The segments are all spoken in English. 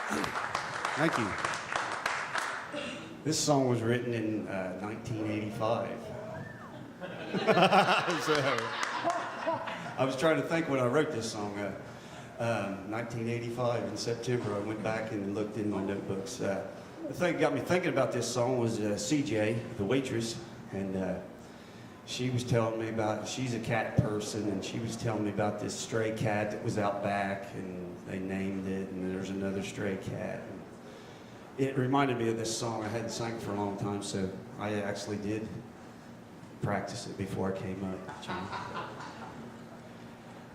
Thank you. This song was written in 1985. So, I was trying to think when I wrote this song. 1985 in September, I went back and looked in my notebooks. The thing that got me thinking about this song was CJ, the waitress, and she was telling me about, she's a cat person, and she was telling me about this stray cat that was out back, and they named it, and there's another stray cat. And it reminded me of this song. I hadn't sang it for a long time, so I actually did practice it before I came up.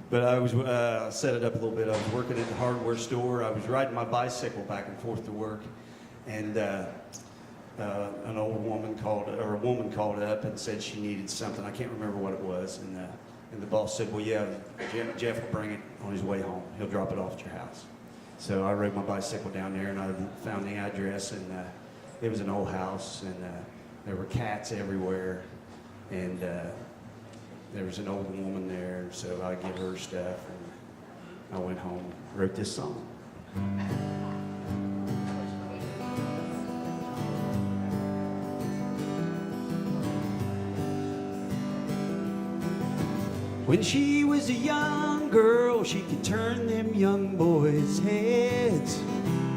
But I was set it up a little bit. I was working at the hardware store. I was riding my bicycle back and forth to work, and an old woman called, or a woman called up and said she needed something. I can't remember what it was, and the boss said, "Well, yeah, Jeff will bring it on his way home. He'll drop it off at your house." So I rode my bicycle down there, and I found the address, and it was an old house, and there were cats everywhere, and there was an old woman there, so I gave her stuff, and I went home, wrote this song. When she was a young girl, she could turn them young boys' heads.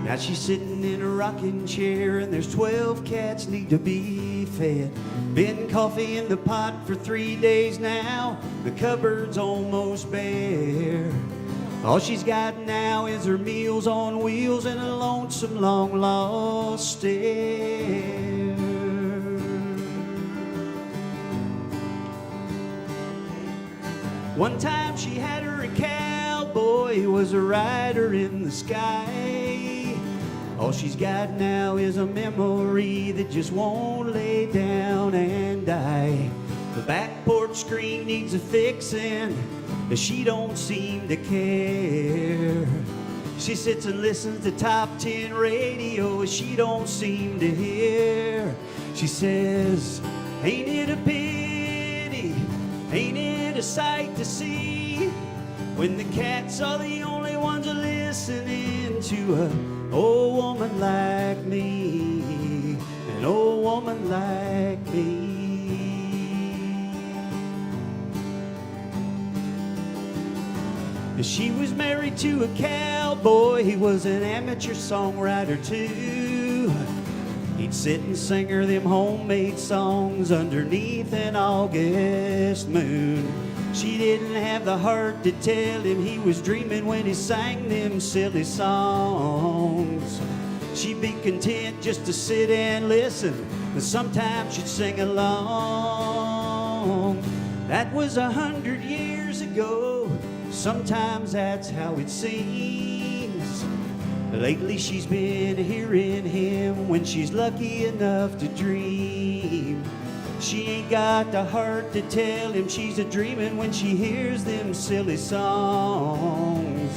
Now she's sitting in a rocking chair, and there's 12 cats need to be fed. Been coffee in the pot for 3 days now, the cupboard's almost bare. All she's got now is her Meals on Wheels and a lonesome long lost stare. One time she had her a cowboy who was a rider in the sky. All she's got now is a memory that just won't lay down and die. The back porch screen needs a fixin', but she don't seem to care. She sits and listens to top 10 radio, she don't seem to hear. She says, "Ain't it a pity, ain't it a sight to see, when the cats are the only ones listening to an old woman like me, an old woman like me." She was married to a cowboy, he was an amateur songwriter too. He'd sit and sing her them homemade songs underneath an August moon. She didn't have the heart to tell him he was dreaming when he sang them silly songs. She'd be content just to sit and listen, but sometimes she'd sing along. That was 100 years ago, sometimes that's how it seems. Lately she's been hearing him when she's lucky enough to dream. She ain't got the heart to tell him she's a-dreaming when she hears them silly songs.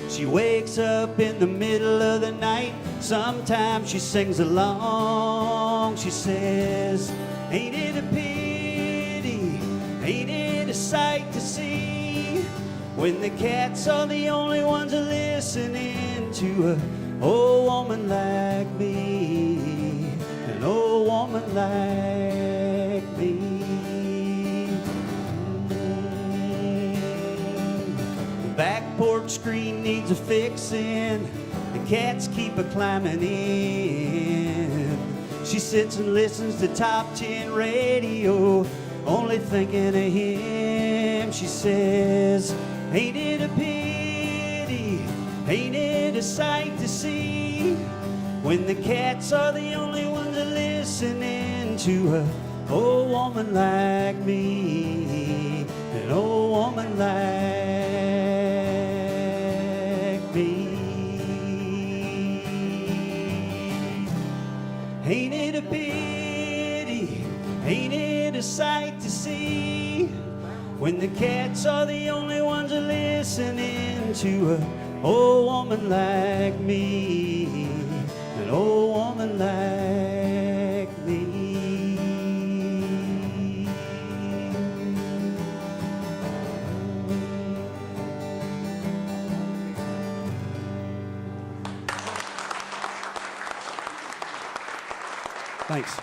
She wakes up in the middle of the night, sometimes she sings along. She says, "Ain't it a pity, ain't it a sight to see, when the cats are the only ones listening to an old woman like me, an old woman like me." The back porch screen needs a fixin', the cats keep a-climbing in. She sits and listens to top 10 radio, only thinking of him. She says, "Ain't it a pity, ain't it a sight to see, when the cats are the only ones listening to an old woman like me, an old woman like me." Ain't it a pity, ain't it a sight to see, when the cats are the only ones listening to an old woman like me, an old woman like me. Thanks.